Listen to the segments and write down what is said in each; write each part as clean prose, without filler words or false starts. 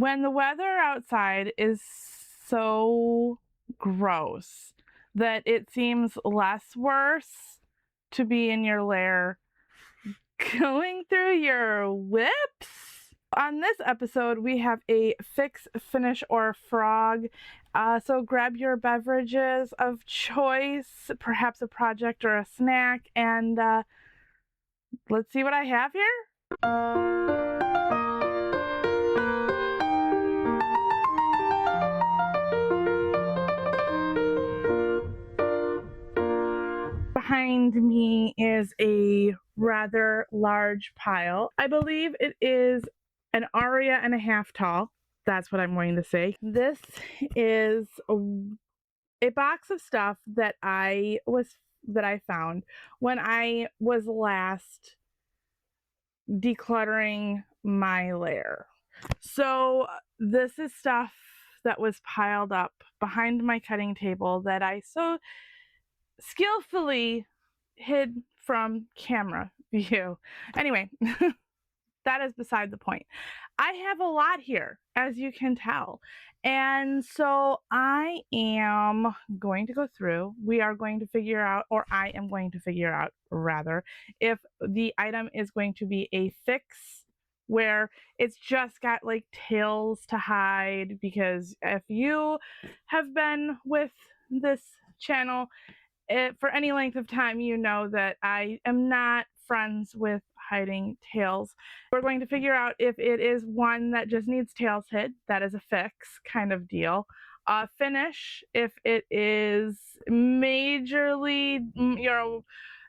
When the weather outside is so gross that it seems less worse to be in your lair going through your whips. On this episode, we have a fix, finish, or frog. So grab your beverages of choice, perhaps a project or a snack, and let's see what I have here. Behind me is a rather large pile. I believe it is an aria and a half tall. That's what I'm going to say. This is a box of stuff that I found when I was last decluttering my lair. So this is stuff that was piled up behind my cutting table that I so skillfully hid from camera view. Anyway, that is beside the point. I have a lot here, as you can tell. And so I am going to go through. We are going to figure out, or I am going to figure out rather, if the item is going to be a fix where it's just got like tails to hide, because if you have been with this channel for any length of time, you know that I am not friends with hiding tails. We're going to figure out if it is one that just needs tails hid, that is a fix kind of deal. Finish, if it is majorly,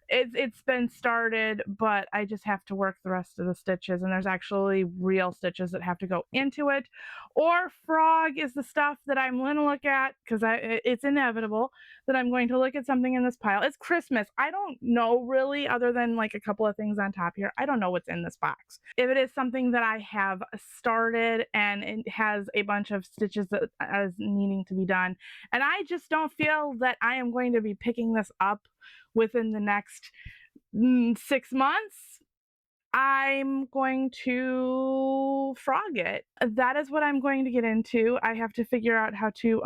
it's been started, but I just have to work the rest of the stitches, and there's actually real stitches that have to go into it. Or frog is the stuff that I'm going to look at, because it's inevitable that I'm going to look at something in this pile. It's Christmas. I don't know really, other than like a couple of things on top here. I don't know what's in this box. If it is something that I have started and it has a bunch of stitches that is needing to be done, and I just don't feel that I am going to be picking this up within the next 6 months, I'm going to frog it. That is what I'm going to get into. I have to figure out how to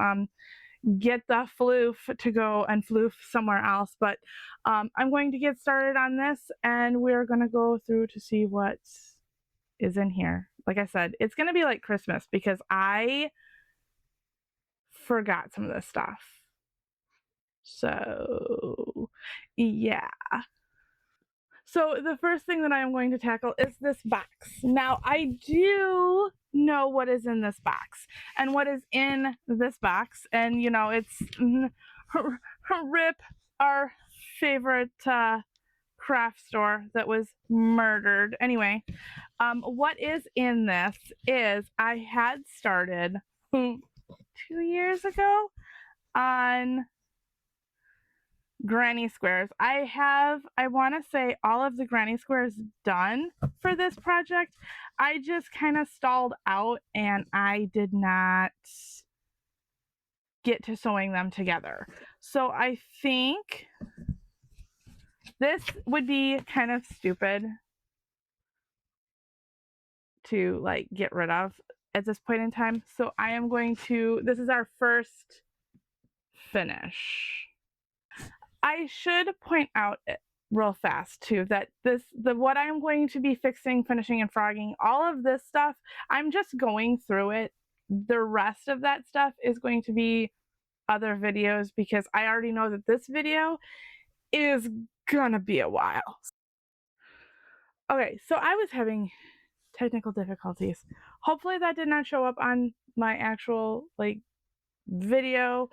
get the floof to go and floof somewhere else, but I'm going to get started on this, and we're going to go through to see what is in here. Like I said, it's going to be like Christmas because I forgot some of this stuff. So yeah. So the first thing that I'm going to tackle is this box. Now I do know what is in this box, and what is in this box, and you know, it's rip our favorite craft store that was murdered. Anyway, what is in this is I had started 2 years ago on granny squares. I want to say all of the granny squares done for this project. I just kind of stalled out and I did not get to sewing them together. So I think this would be kind of stupid to like get rid of at this point in time. So I am going to, this is our first finish. I should point out real fast too that what I'm going to be fixing, finishing, and frogging, all of this stuff, I'm just going through it. The rest of that stuff is going to be other videos, because I already know that this video is gonna be a while. Okay, so I was having technical difficulties. Hopefully that did not show up on my actual like video.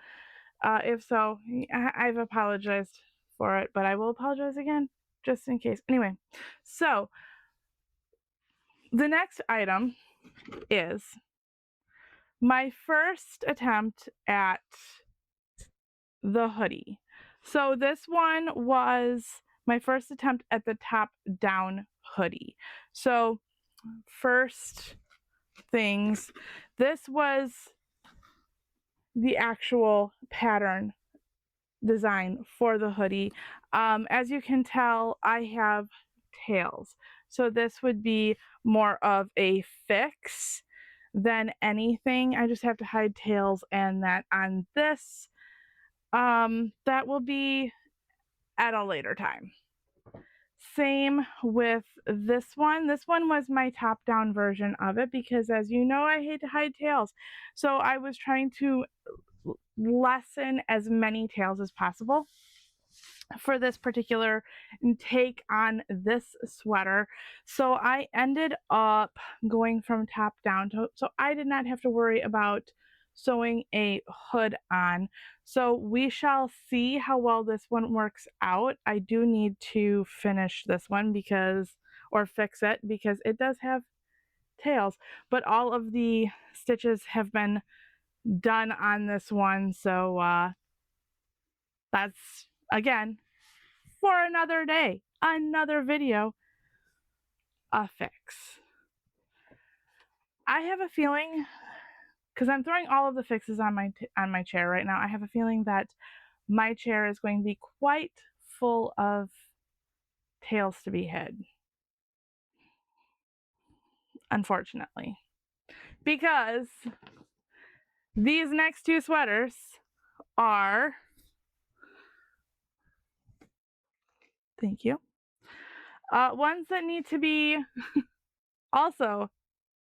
If so, I've apologized for it, but I will apologize again just in case. Anyway, so the next item is my first attempt at the hoodie. So this one was my first attempt at the top down hoodie. So first things, this was the actual pattern design for the hoodie. As you can tell, I have tails, so this would be more of a fix than anything. I just have to hide tails, and that on this, that will be at a later time. Same with this one. This one was my top-down version of it because, as you know, I hate to hide tails. So I was trying to lessen as many tails as possible for this particular take on this sweater. So I ended up going from top down so I did not have to worry about sewing a hood on. So we shall see how well this one works out. I do need to finish this one or fix it because it does have tails, but all of the stitches have been done on this one. So that's again for another day, another video, a fix. I have a feeling, because I'm throwing all of the fixes on my chair right now, I have a feeling that my chair is going to be quite full of tails to be hid. Unfortunately. Because these next two sweaters are, thank you, ones that need to be also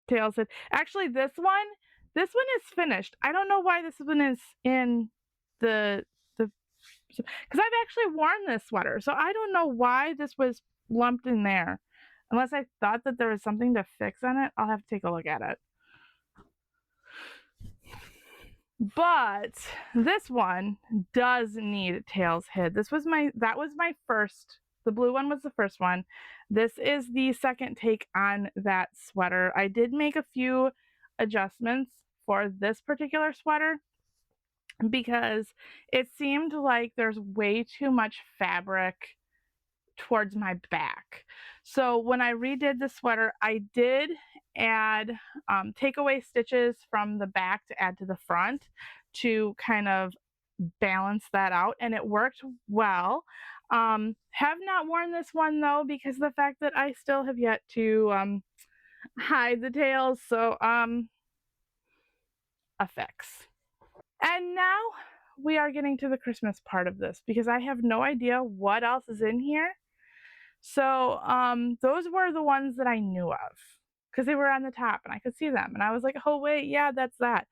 tails hid. Actually, this one is finished. I don't know why this one is in the because I've actually worn this sweater, so I don't know why this was lumped in there. Unless I thought that there was something to fix on it, I'll have to take a look at it. But this one does need tails hid. That was my first. The blue one was the first one. This is the second take on that sweater. I did make a few adjustments for this particular sweater because it seemed like there's way too much fabric towards my back. So when I redid the sweater, I did add takeaway stitches from the back to add to the front to kind of balance that out, and it worked well. Have not worn this one though because of the fact that I still have yet to hide the tails, so a fix. And now we are getting to the Christmas part of this because I have no idea what else is in here. So those were the ones that I knew of because they were on the top and I could see them, and I was like, oh wait, yeah, that's that.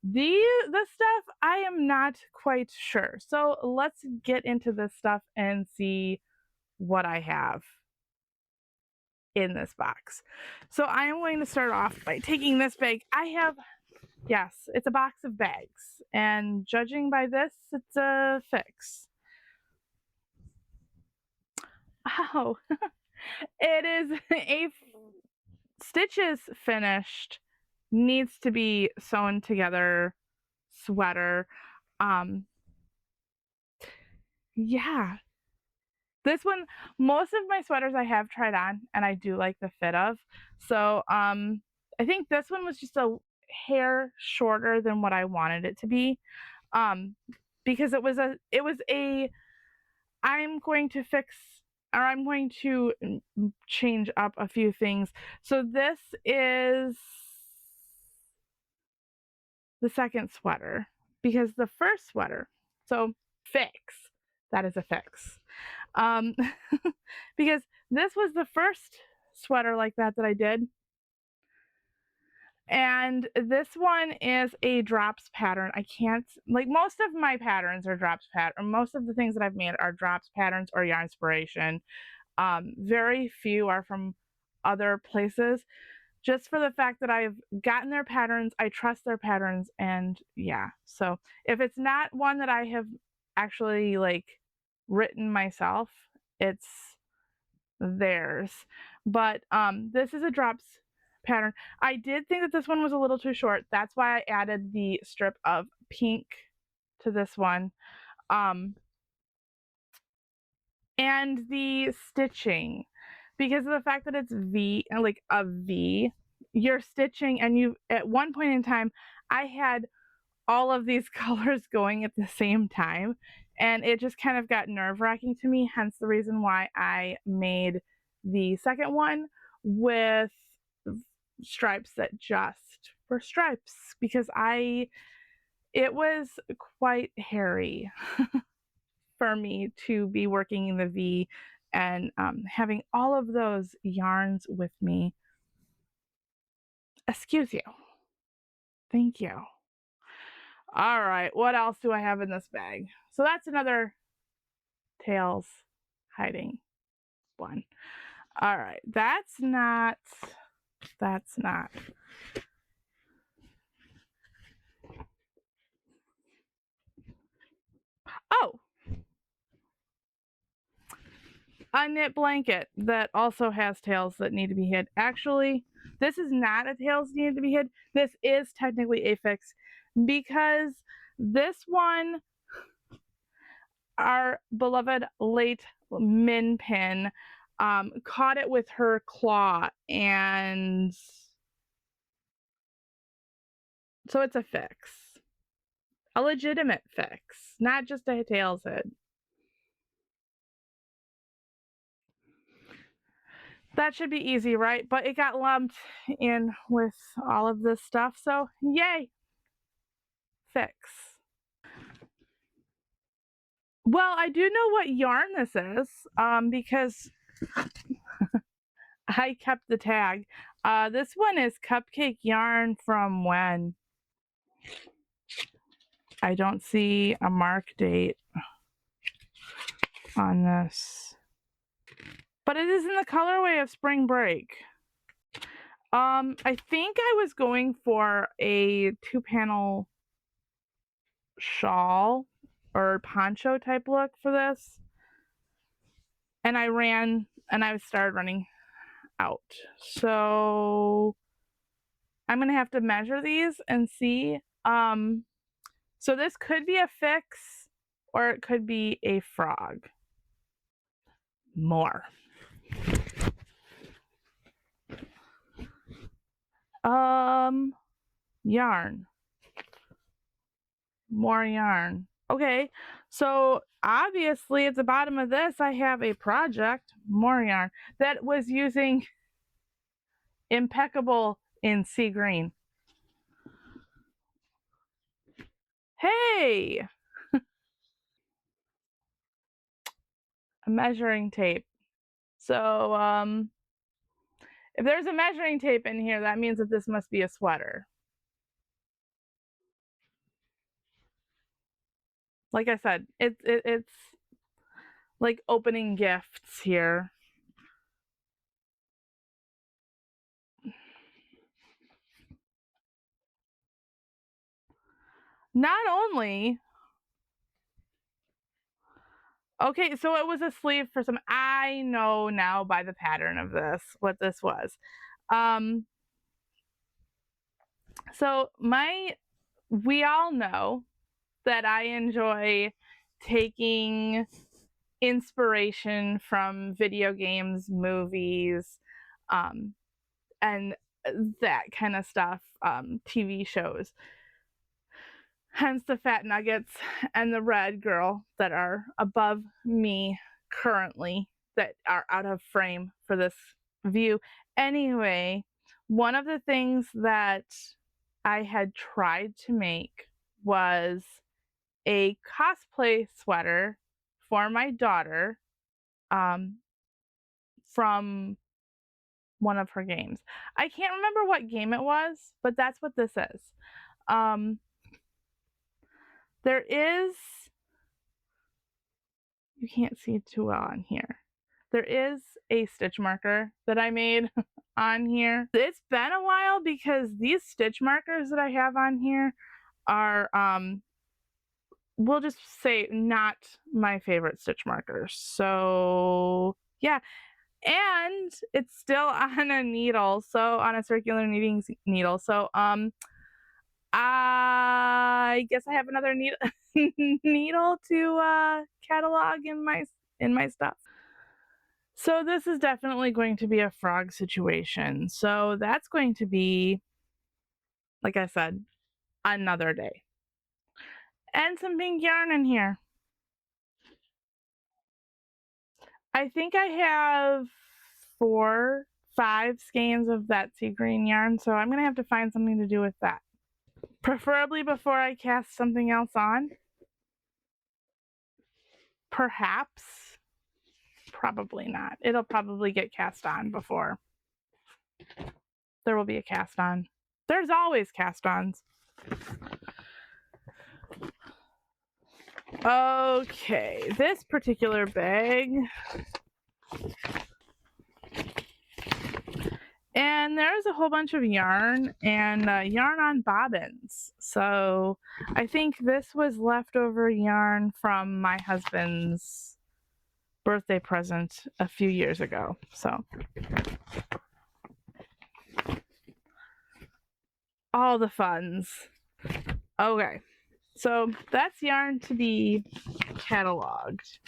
The stuff I am not quite sure. So let's get into this stuff and see what I have in this box. So I am going to start off by taking this bag. I have, yes, it's a box of bags, and judging by this, it's a fix. Oh, it is a stitches finished, needs to be sewn together sweater. Yeah, this one, most of my sweaters I have tried on and I do like the fit of. So I think this one was just a hair shorter than what I wanted it to be. Because it was a I'm going to fix, or I'm going to change up a few things. So this is the second sweater because the first sweater, so fix, that is a fix. Because this was the first sweater like that I did. And this one is a drops pattern. I can't, like, most of my patterns are drops pattern. Most of the things that I've made are drops patterns or yarn inspiration. Very few are from other places, just for the fact that I've gotten their patterns, I trust their patterns, and yeah. So if it's not one that I have actually like written myself, it's theirs. But this is a drops pattern. I did think that this one was a little too short. That's why I added the strip of pink to this one. And the stitching, because of the fact that it's V, like a V, you're stitching, and you, at one point in time, I had all of these colors going at the same time, and it just kind of got nerve-wracking to me, hence the reason why I made the second one with stripes that just for stripes because it was quite hairy for me to be working in the V and having all of those yarns with me. Excuse you. Thank you. All right, what else do I have in this bag? So that's another tails hiding one. All right, that's not. Oh, a knit blanket that also has tails that need to be hid. Actually, this is not a tails needed to be hid. This is technically a fix because this one, our beloved late Min Pin, caught it with her claw, and so it's a fix. A legitimate fix, not just a tails hid. That should be easy, right? But it got lumped in with all of this stuff, so yay! Fix. Well, I do know what yarn this is, because I kept the tag. This one is cupcake yarn from when? I don't see a mark date on this. But it is in the colorway of Spring Break. I think I was going for a 2-panel shawl or poncho type look for this. And I started running out. So I'm gonna have to measure these and see. So this could be a fix or it could be a frog. More. Yarn. More yarn. Okay, so obviously at the bottom of this, I have a project, more yarn, that was using impeccable in sea green. Hey! A measuring tape. So, if there's a measuring tape in here, that means that this must be a sweater. Like I said, it's like opening gifts here. Not only, okay, so it was a sleeve for some, I know now by the pattern of this what this was. So we all know that I enjoy taking inspiration from video games, movies, and that kind of stuff, TV shows. Hence the fat nuggets and the red girl that are above me currently, that are out of frame for this view. Anyway, one of the things that I had tried to make was a cosplay sweater for my daughter, from one of her games. I can't remember what game it was, but that's what this is. There is, you can't see it too well on here. There is a stitch marker that I made on here. It's been a while because these stitch markers that I have on here are, we'll just say, not my favorite stitch markers. So yeah, and it's still on a needle, so on a circular knitting needle. So I guess I have another needle to catalog in my stuff. So this is definitely going to be a frog situation. So that's going to be, like I said, another day. And some pink yarn in here. I think I have 4, 5 skeins of that sea green yarn, so I'm going to have to find something to do with that. Preferably before I cast something else on. Perhaps. Probably not. It'll probably get cast on before there will be a cast on. There's always cast ons. Okay, this particular bag. And there's a whole bunch of yarn and yarn on bobbins. So I think this was leftover yarn from my husband's birthday present a few years ago. So all the funds. Okay, so that's yarn to be cataloged.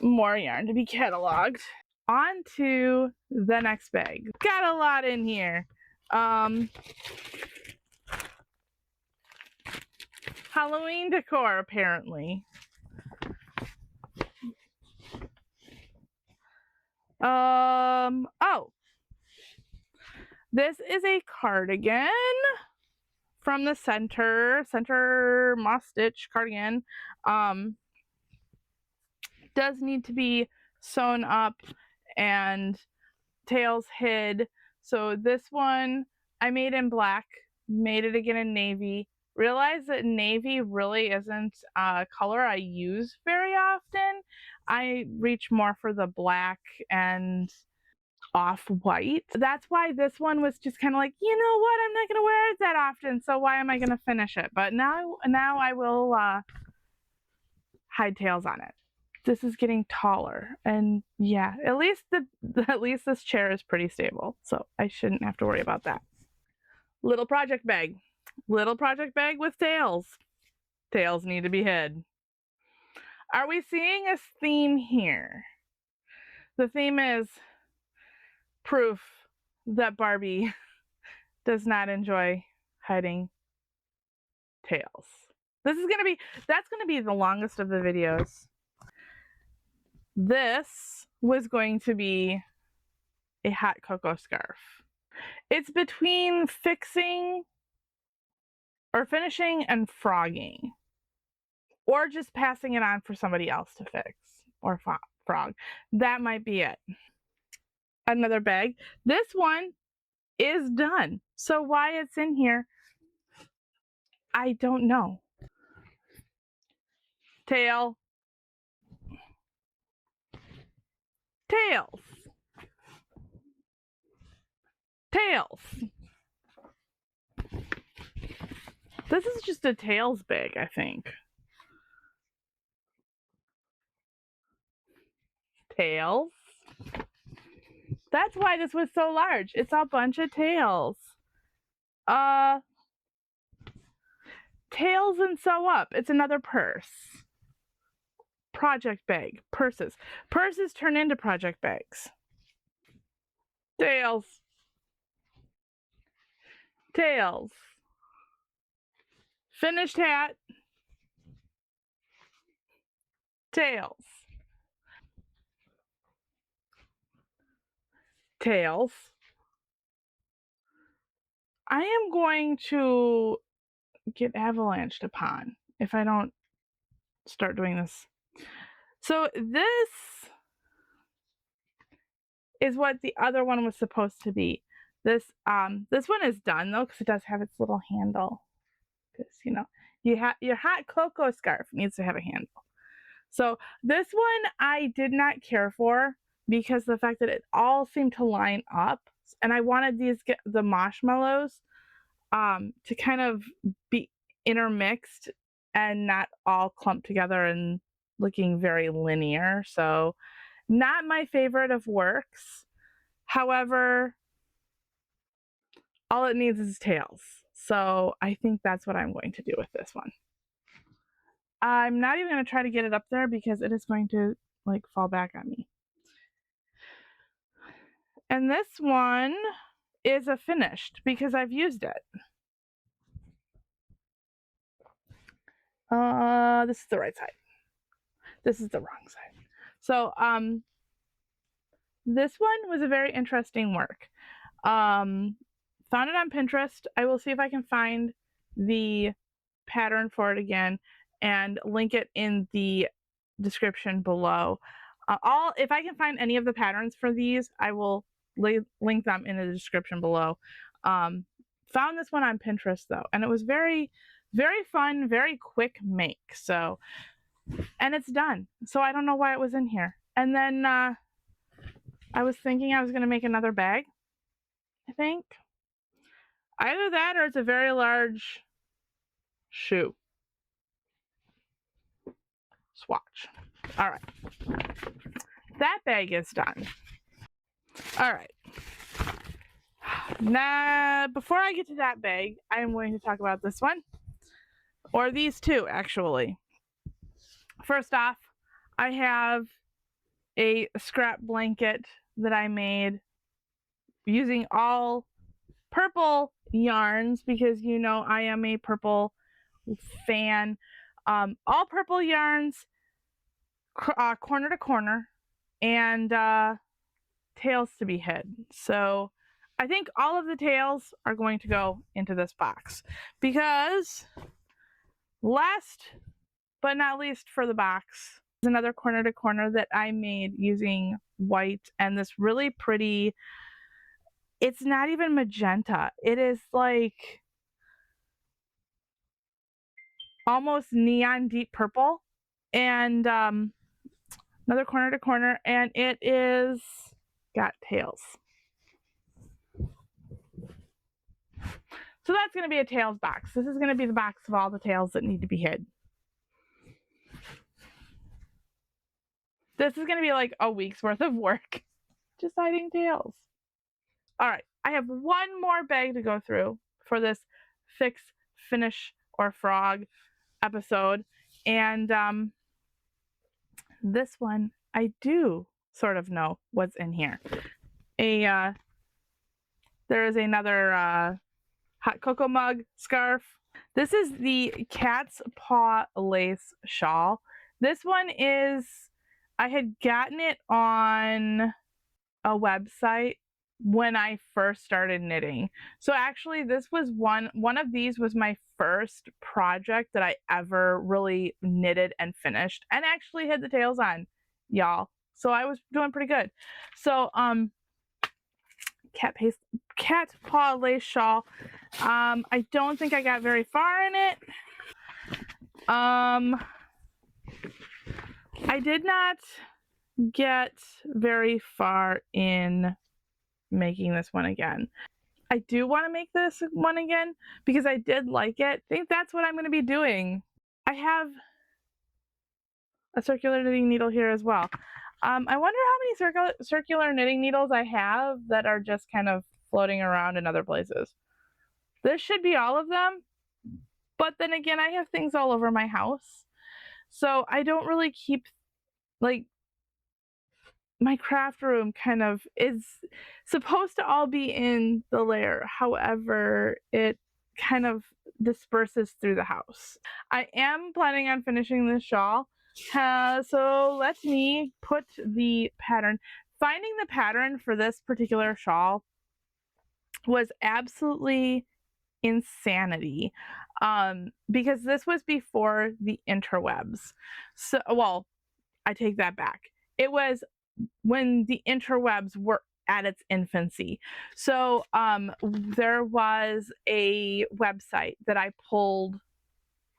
More yarn to be cataloged. On to the next bag. Got a lot in here. Halloween decor, apparently. Oh. This is a cardigan from the center moss stitch cardigan. Does need to be sewn up and tails hid. So this one I made in black, made it again in navy. Realized that navy really isn't a color I use very often. I reach more for the black and off-white. That's why this one was just kind of like, you know what, I'm not going to wear it that often, so why am I going to finish it? But now I will hide tails on it. This is getting taller, and yeah, at least this chair is pretty stable, so I shouldn't have to worry about that. Little project bag with tails. Tails need to be hid. Are we seeing a theme here? The theme is proof that Barbie does not enjoy hiding tails. That's gonna be the longest of the videos. This was going to be a hot cocoa scarf. It's between fixing or finishing and frogging, or just passing it on for somebody else to fix or frog. That might be it. Another bag. This one is done. So why it's in here, I don't know. Tails. This is just a tails bag, I think. Tails. That's why this was so large. It's a bunch of tails. Tails and sew up. It's another purse. Project bag. Purses. Purses turn into project bags. Tails. Finished hat. Tails. I am going to get avalanched upon if I don't start doing this. So this is what the other one was supposed to be. This one is done though, because it does have its little handle. Because your hot cocoa scarf needs to have a handle. So this one I did not care for because the fact that it all seemed to line up, and I wanted the marshmallows to kind of be intermixed and not all clumped together and looking very linear. So not my favorite of works. However, all it needs is tails. So I think that's what I'm going to do with this one. I'm not even going to try to get it up there because it is going to fall back on me. And this one is a finished because I've used it. This is the right side. This is the wrong side. So This one was a very interesting work. Found it on Pinterest. I will see if I can find the pattern for it again and link it in the description below. If I can find any of the patterns for these, I will link them in the description below. Found this one on Pinterest though, and it was very, very fun, very quick make. So, and it's done. So I don't know why it was in here. And then I was thinking I was going to make another bag. I think either that or it's a very large shoe swatch. All right, that bag is done. All right. Now, before I get to that bag, I am going to talk about this one, or these two, actually. First off, I have a scrap blanket that I made using all purple yarns because you know I am a purple fan. All purple yarns, corner to corner, and tails to be hid. So I think all of the tails are going to go into this box because last but not least for the box is another corner to corner that I made using white and this really pretty, it's not even magenta. It is like almost neon deep purple and another corner to corner, and it is got tails. So that's going to be a tails box. This is going to be the box of all the tails that need to be hid. This is going to be like a week's worth of work just hiding tails. All right, I have one more bag to go through for this fix, finish, or frog episode. And this one, I do sort of know what's in here. There is another hot cocoa mug scarf. This is the cat's paw lace shawl. This one is, I had gotten it on a website when I first started knitting. So actually this was one of these was my first project that I ever really knitted and finished and actually had the tails on, y'all. So I was doing pretty good. So cat paw lace shawl. I don't think I got very far in it. I did not get very far in making this one again. I do want to make this one again because I did like it. I think that's what I'm going to be doing. I have a circular knitting needle here as well. I wonder how many circular knitting needles I have that are just kind of floating around in other places. This should be all of them, but then again, I have things all over my house. So I don't really keep, like, my craft room kind of is supposed to all be in the lair. However, it kind of disperses through the house. I am planning on finishing this shawl. So let me put the pattern. Finding the pattern for this particular shawl was absolutely insanity because this was before the interwebs. So, well, I take that back. It was when the interwebs were at its infancy. So there was a website that I pulled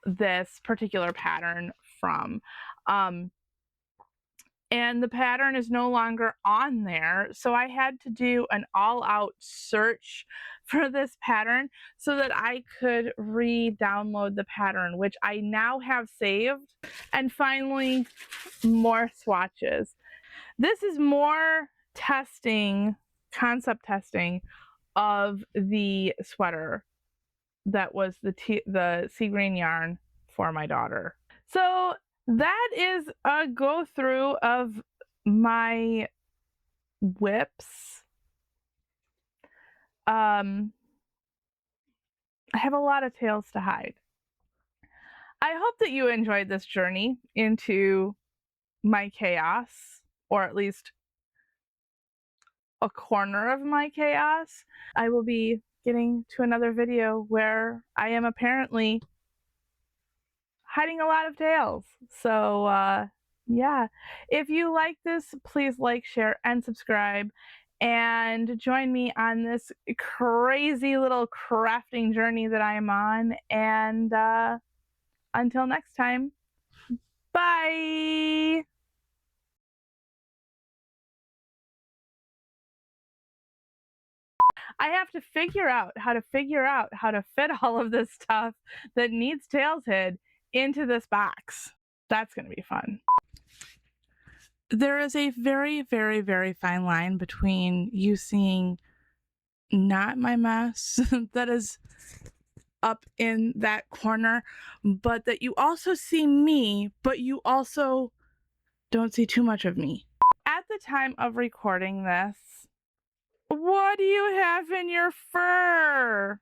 this particular pattern from. And the pattern is no longer on there. So I had to do an all-out search for this pattern so that I could re-download the pattern, which I now have saved. And finally, more swatches. This is more testing, concept testing of the sweater that was the sea green yarn for my daughter. So that is a go through of my whips. I have a lot of tails to hide. I hope that you enjoyed this journey into my chaos, or at least a corner of my chaos. I will be getting to another video where I am apparently hiding a lot of tails. So, yeah. If you like this, please like, share, and subscribe. And join me on this crazy little crafting journey that I am on. And until next time, bye! I have to figure out how to fit all of this stuff that needs tails hid into this box. That's going to be fun. There is a very, very, very fine line between you seeing not my mess that is up in that corner, but that you also see me, but you also don't see too much of me. At the time of recording this, what do you have in your fur?